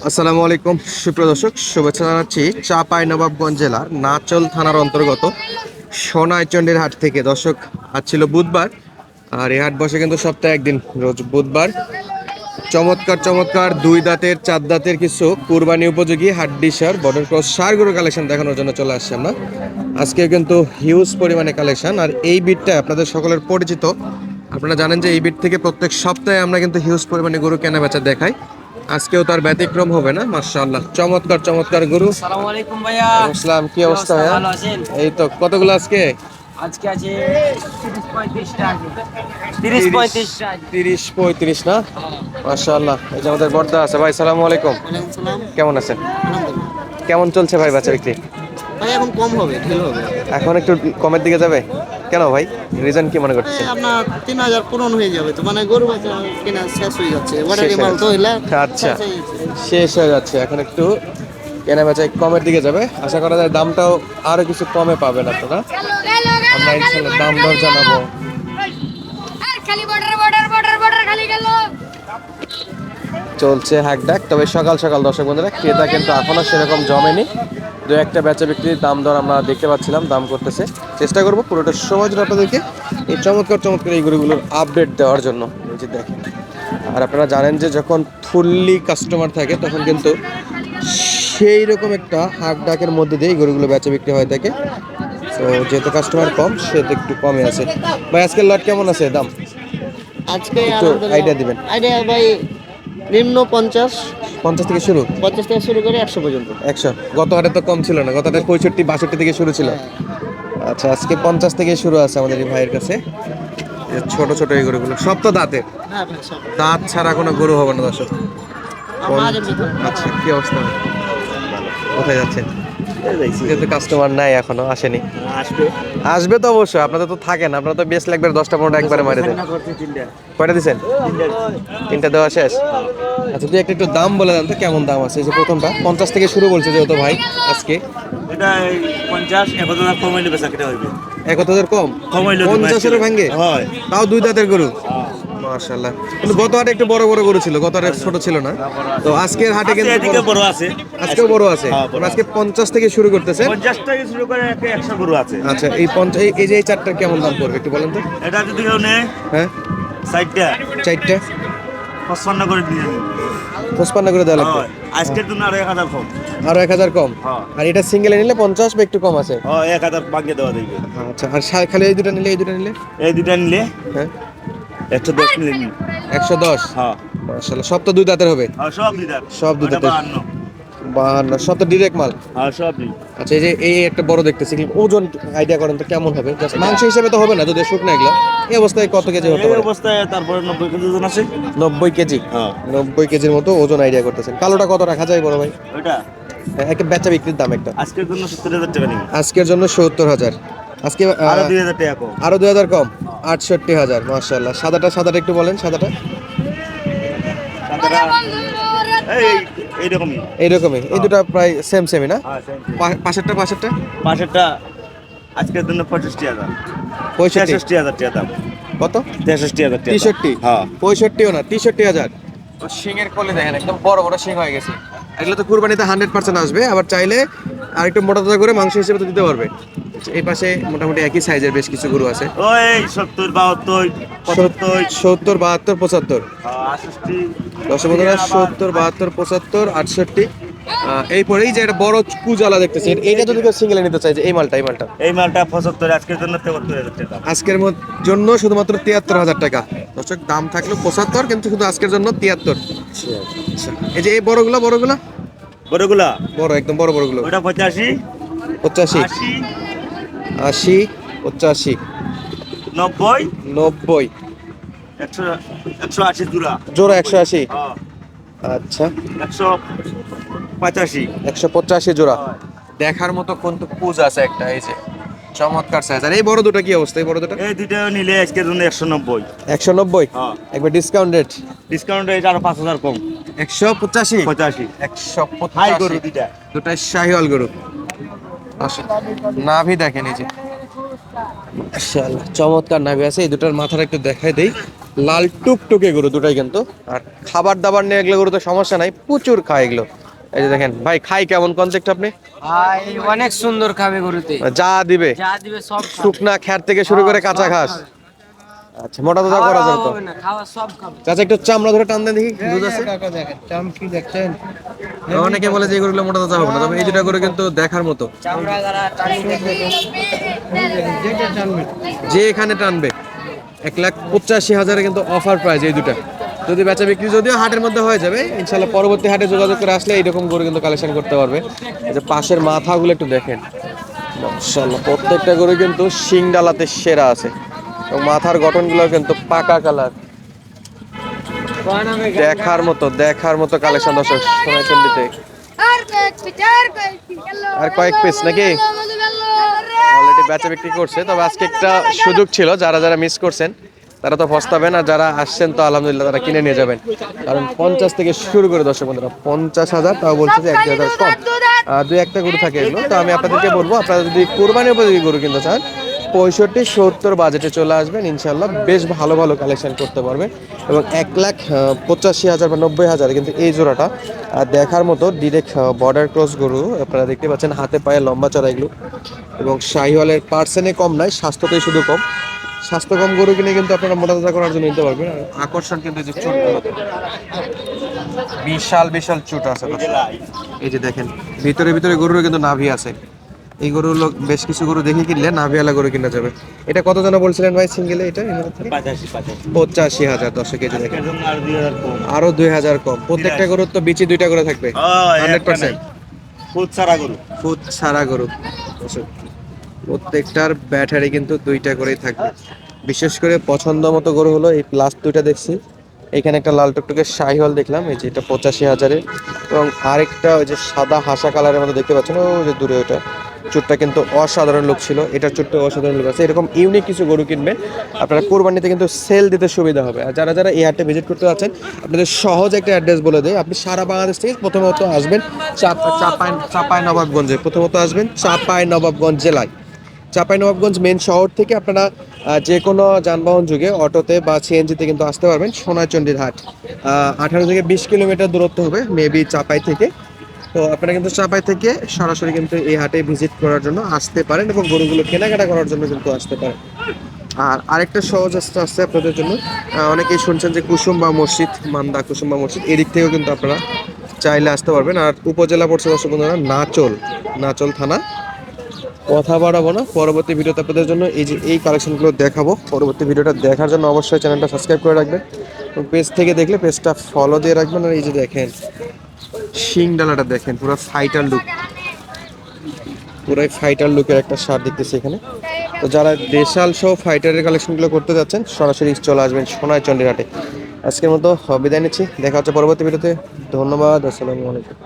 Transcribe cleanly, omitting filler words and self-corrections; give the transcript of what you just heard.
আসসালামু আলাইকুম সুপ্রিয় দর্শক, শুভেচ্ছা জানাচ্ছি চাঁপাইনবাবগঞ্জ জেলার নাচল থানার অন্তর্গত সোনাইচন্ডীর হাট থেকে। দর্শক, আজ ছিল বুধবার, আর এই হাট বসে কিন্তু সপ্তাহে একদিন, রোজ বুধবার। চমৎকার চমৎকার দুই দাঁতের চার দাঁতের কিছু কুরবানি উপযোগী হাড্ডি সার বর্ডার ক্রস সারগুলো কালেকশন দেখানোর জন্য চলে আসছি আমরা। আজকে কিন্তু হিউজ পরিমাণে কালেকশন, আর এই বিটটা আপনাদের সকলের পরিচিত। আপনারা জানেন যে এই বিট থেকে প্রত্যেক সপ্তাহে আমরা কিন্তু হিউজ পরিমাণে গরু কেনা বেচা দেখাই। আজকেও তার ব্যতিক্রম হবে না। মাশাআল্লাহ, চমৎকার চমৎকার গরু। আসসালামু আলাইকুম ভাইয়া। আসসালাম, কি অবস্থা ভাইয়া? ভালো আছেন? এই তো, কতগুলো আজকে? আজকে আছে 30-35টা আছে। 30-35টা আছে। 30-35 না? মাশাআল্লাহ, এই যে আমাদের বর্দা আছে। ভাই সালামু আলাইকুম, ওয়ালাইকুম সালাম। কেমন আছেন? আলহামদুলিল্লাহ। কেমন চলছে ভাই বেচা বিক্রি? ভাই এখন কম হবে, ঢিল হবে। এখন একটু কমের দিকে যাবে কেন ভাই? রিজন কি মনে করতেছেন? আপনার 3000 পূরণ হয়ে যাবে তো, মানে গরু বাচ্চা কেনা শেষ হয়ে যাচ্ছে। শেষ অর্ডারি হয়ে মাল তো যাচ্ছে। হইলে আচ্ছা, শেষ হয়ে যাচ্ছে। শেষ হয়ে যাচ্ছে, এখন একটু কেনা বেচা কমের দিকে যাবে। আশা করা যায় দামটাও আরো কিছু কমে পাবেন আপনারা। আমরা ইনশাআল্লাহ দাম দর জানাবো। খালি বর্ডার বর্ডার বর্ডার বর্ডার খালি গেল। চলছে হাক ডাক, তবে সকাল সকাল দর্শক বন্ধুরা, ক্রেতা কিন্তু এখনো সেরকম জমেনি। দু একটা বেচা বিক্রির দাম দর আমরা দেখতে পাচ্ছিলাম, দাম করতেছে। চেষ্টা করবো পুরোটা সময় জন্য আপনাদেরকে এই চমৎকার চমৎকার এই গরুগুলোর আপডেট দেওয়ার জন্য। এই যে দেখেন, আর আপনারা জানেন যে যখন ফুললি কাস্টমার থাকে তখন কিন্তু সেই রকম একটা হাক ডাকের মধ্যে দিয়ে এই গরুগুলো বেচা বিক্রি হয়ে থাকে। তো যেহেতু কাস্টমার কম, সেহেতু একটু কমে আছে। ভাই আজকের লট কেমন আছে দাম? আজকে একটু আইডিয়া দিবেন। আইডিয়া ভাই নিম্ন 50 50 থেকে শুরু? 50 থেকে শুরু করে 100 পর্যন্ত। 100? গত হাটে তো কম ছিল না, গত হাটে 65-62 থেকে শুরু ছিল। আচ্ছা, আজকে 50 থেকে শুরু আছে আমাদের এই ভাইয়ের কাছে। এই ছোট ছোট এই গরুগুলো সব তো দাঁতে, হ্যাঁ ভাই সব। দাঁত ছাড়া কোনো গরু হবে না দর্শক। আমার ভিতর আচ্ছা, কি অবস্থা? কোথায় যাচ্ছেন? যেহেতু কাস্টমার নাই, এখনো আসেনি। আসবে। আসবে তো অবশ্যই, আপনাদের তো থাকেন, আপনারা তো বেশ লাগবে 10টা-15টা একবারে মারি দেন। কয়টা দিছেন? 3টা দেওয়া শেষ। আচ্ছা, তুই একটু দাম বলে দেন তো, কেমন দাম আছে? এই যে প্রথমটা 50 থেকে শুরু বলছে যেহেতু ভাই আজকে। এটা 50-1000 কমাইলে বেচা কিনা হইবে। 1000 কম? কমাইলে 50-এর ভাঙ্গে? হয়। তাও দুই দাঁতের গরু। মাশাআল্লাহ, কিন্তু গত হাটে একটু বড় বড় গরু ছিল, গত হাটে ছোট ছিল না। তো আজকের হাটে কিন্তু এদিকে বড় আছে। আজকেও বড় আছে। হ্যাঁ, বড় আজকে 50 থেকে শুরু করতেছে। 50 থেকে শুরু করে 100 গরু আছে। আচ্ছা, এই 50, এই যে এই চারটার কেমন দাম পড়বে একটু বলেন তো? এটা যদি কেউ নেয় হ্যাঁ, 60টা চারটা 55 করে দিয়ে দিন। 55 করে দেওয়া লাগবে। হয়। আজকের জন্য আরো 1000 কম। আরো 1000 কম? হ্যাঁ। আর এটা সিঙ্গেলে নিলে 50 বা একটু কম আছে? হয়, 1000 ভাঙিয়ে দেওয়া দিবে। আচ্ছা, আর খালি এই দুটো নিলে, এই দুটো নিলে? এই দুটা নিলে হ্যাঁ, 110 মিলে নিন। 110? হ্যাঁ। মাশাআল্লাহ, সব তো দুই দাঁতের হবে? আর সব দিদার। সব দুই দাঁতের। 52? সব তো ডিরেক্ট মাল? আর সব দিন। আচ্ছা, এই যে এই একটা বড় দেখতেছি, ওজন আইডিয়া করেন তো কেমন হবে? জাস্ট মাংস হিসেবে তো হবে না, যদি শুকনো এগুলো। এই অবস্থায় কত কেজি হতে এই পারে? অবস্থায় তারপরে 90 কেজি ওজন আছে। 90 কেজি? হ্যাঁ। 90 কেজির মতো ওজন আইডিয়া করতেছেন। কালোটা কত রাখা যায় বড় ভাই? ওইটা একটা বেচা বিক্রির দাম একটা আজকের জন্য 70,000 টাকা নিন। আজকের জন্য 70,000। আজকে আরো 2000 টাকা কম। আরো 2000 কম? 68,000। মাশাআল্লাহ। সাদাটা একটু বলেন, সাদাটা? এই এইরকমই। এইরকমই, এই দুটো প্রায় সেম সেমই না? হ্যাঁ, same. পাশেরটা পাশেরটা আজকের জন্য 65,000। 65? 63,000 টাকা দাম। কত? 63,000 টাকা। 63? হ্যাঁ। 65ও না, 63,000। শিঙের কলে দেখেন, একদম বড় বড় শিং হয়ে গেছে। এগুলো তো কুরবানিতে 100% আসবে, আবার চাইলে আর একটু মোটা তাজা করে মাংস হিসেবে তো দিতে পারবে। এই পাশে মোটামুটি একই সাইজের বেশ কিছু গরু আছে। ওই 70, 72, 75, 70, 72, 75। 68। দর্শক বন্ধুরা, 70, 72, 75, 68। এই পরেই যে একটা বড় কুজালা দেখতেছি, এইটা যদি কেউ সিঙ্গেলে নিতে চাই, যে এই মালটা এই মালটা 75, আজকের জন্য 73,000 টাকা দাম। আজকের জন্য শুধুমাত্র 73,000 টাকা। দর্শক, দাম থাকলো 75, কিন্তু শুধু আজকের জন্য 73। আচ্ছা, এই যে এই বড়গুলা বড়গুলা বড়, একদম বড়গুলো। ওটা 85, 85, 80, 80, 85, 90, 90, 180 জোড়া। জোড়া 180? হ্যাঁ। আচ্ছা, 185। 185 জোড়া। দেখার মতো কিন্তু কুজ আছে একটা, এই যে চমৎকার সাইজ। আর এই বড় দুটো কি অবস্থা? এই বড় দুটো এই দুটো নিলে আজকের জন্য 190। 190? হ্যাঁ। একবার ডিসকাউন্ট রেট? ডিসকাউন্ট এটা আরো 5,000 কম। 185? 85। 185। হাই গরু দুইটা। দুটাই শাহিওয়াল গরু। আসলে নাভি দেখেন, এই যে মাশাআল্লাহ, চমৎকার নাভি আছে। এই দুটার মাথাটা একটু দেখাই দেই। লাল টুকটুকে গরু দুটাই কিন্তু। আর খাবার দাবার নিয়ে এগুলো গরু তো সমস্যা নাই, প্রচুর খায় এগুলো। এই যে দেখেন ভাই, খাই কেমন কনসেপ্ট আপনি? ভাই অনেক সুন্দর খাবে গরুতে, যা দিবে যা দিবে সব খাবে। শুকনা খ্যার থেকে শুরু করে কাঁচা সব ঘাস। খাবে। আচ্ছা, মোটা তাজা খাওয়ার করা যাবে অভাব তো? হবে না, খাওয়া সব খাবে। চাচা একটু চামড়া ধরে টান দেন দেখি, দুধ আছে? কি দেখছেন? অনেকে বলে যে এগুলো মোটা তাজা হবে না, তবে এই দুটা গরু কিন্তু দেখার মতো। চামড়া গাড়া টানি দেখবে। যে এখানে টানবে 1,85,000 কিন্তু অফার প্রাইস এই দুটা। যদি বেচা বিক্রি যদিও হাটের মধ্যে হয়ে যাবে ইনশাল্লাহ, পরবর্তী হাটে যোগাযোগ করে আসলে এইরকম গরু কিন্তু কালেকশন করতে পারবে। এই যে পাশের মাথাগুলো একটু দেখেন, মাশাআল্লাহ প্রত্যেকটা গরু কিন্তু শিং ডালাতে সেরা আছে এবং মাথার গঠনগুলো কিন্তু পাকা কালার। দেখার মতো কালেকশন দর্শক সোনাইচন্ডিতে। আর কয়েক পিস নাকি অলরেডি বেচা বিক্রি করছে, তবে আজকে একটা সুযোগ ছিল, যারা যারা মিস করছেন তারা তো পস্তাবেন, আর যারা আসছেন তো আলহামদুলিল্লাহ তারা কিনে নিয়ে যাবেন। কারণ 50 থেকে শুরু করে দর্শক বন্ধুরা, 50,000, তাও বলছে যে 1,000 কম। দুই একটা গরু থাকে এগুলো, তো আমি আপনাদেরকে বলবো আপনারা যদি কোরবানির উপযোগী গরু কিনতে চান 65-70 বাজেটে চলে আসবেন, ইনশাল্লাহ বেশ ভালো ভালো কালেকশন করতে পারবেন। এবং 1,85,000 বা 90,000 কিন্তু এই জোড়াটা দেখার মতো ডিরেক্ট বর্ডার ক্রস গরু। আপনারা দেখতে পাচ্ছেন হাতে পায়ে লম্বা চড়া এগুলো, এবং শাহিওয়ালের পার্সেন্টে কম নয়, স্বাস্থ্যতেই শুধু কম। স্বাস্থ্য কম গরু কিনে কিন্তু আপনারা মোটা তাজা করার জন্য নিতে পারবেন। আর আকর্ষণ কিন্তু এই যে চুটগুলো, বিশাল বিশাল চুট আছে দর্শক। এই যে দেখেন ভিতরে ভিতরে গরুরও কিন্তু নাভি আছে। এই গরুগুলো বেশ কিছু গরু দেখে কিনলে নাভিওয়ালা গরু কিনা যাবে। এটা কত জানা বলছিলেন ভাই সিঙ্গেলে? এটা 85,000 10 কেজি দেখেন, আরো 2,000 কম। প্রত্যেকটা গরুর তো বিচি দুইটা করে থাকবে 100%। খুদ সারা গরু। ফুট ছাড়া গরু দর্শক, প্রত্যেকটার ব্যাটারি কিন্তু দুইটা করেই থাকবে। বিশেষ করে পছন্দ মতো গরু হলো এই লাস্ট দুইটা দেখছি। এখানে একটা লাল টুকটুকে শাহিওয়াল দেখলাম, এই যে এটা 85,000-এ, এবং আরেকটা ওই যে সাদা হাসা কালারের মধ্যে দেখতে পাচ্ছেন ওই যে দূরে, ওটা চুটটা কিন্তু অসাধারণ লুক ছিল, এটার চুটটা অসাধারণ লুক আছে। এরকম ইউনিক কিছু গরু কিনবেন আপনারা কোরবানিতে কিন্তু সেল দিতে সুবিধা হবে। আর যারা যারা এই হাটে ভিজিট করতে যাচ্ছেন আপনাদের সহজ একটা অ্যাড্রেস বলে দেয়। আপনি সারা বাংলাদেশ থেকে প্রথমত আসবেন চাপাই নবাবগঞ্জে, প্রথমত আসবেন চাপাই নবাবগঞ্জ জেলায়। চাঁপাইনবাবগঞ্জ মেন শহর থেকে আপনারা যে কোনো যানবাহন যুগে অটোতে বা সিএনজিতে কিন্তু আসতে পারবেন সোনাইচন্ডির হাট। 18 থেকে 20 কিলোমিটার দূরত্ব হবে মেবি চাপাই থেকে। তো আপনারা কিন্তু চাপাই থেকে সরাসরি কিন্তু এই হাটে ভিজিট করার জন্য আসতে পারেন এবং গরুগুলো কেনাকাটা করার জন্য কিন্তু আসতে পারেন। আর আরেকটা সহজ রাস্তা আছে আপনাদের জন্য, অনেকেই শুনছেন যে কুসুমবা মসজিদ, মান্দা কুসুমবা মসজিদ, এদিক থেকেও কিন্তু আপনারা চাইলে আসতে পারবেন। আর উপজেলা পড়ছে দর্শক বন্ধুরা নাচল থানা। কথা বাড়াবো না, পরবর্তী ভিডিওতে আপনাদের জন্য এই যে এই কালেকশনগুলো দেখাবো। পরবর্তী ভিডিওটা দেখার জন্য অবশ্যই চ্যানেলটা সাবস্ক্রাইব করে রাখবেন এবং পেজ থেকে দেখলে পেজটা ফলো দিয়ে রাখবেন। আর এই যে দেখেন শিং ডালাটা দেখেন, পুরাই ফাইটার লুকের একটা শার্ট দেখতেছি এখানে। তো যারা দেশাল সহ ফাইটারের কালেকশনগুলো করতে যাচ্ছেন সরাসরি চলে আসবেন সোনাইচন্ডির হাটে। আজকের মতো বিদায় নিচ্ছি, দেখা হচ্ছে পরবর্তী ভিডিওতে। ধন্যবাদ, আসসালামু আলাইকুম।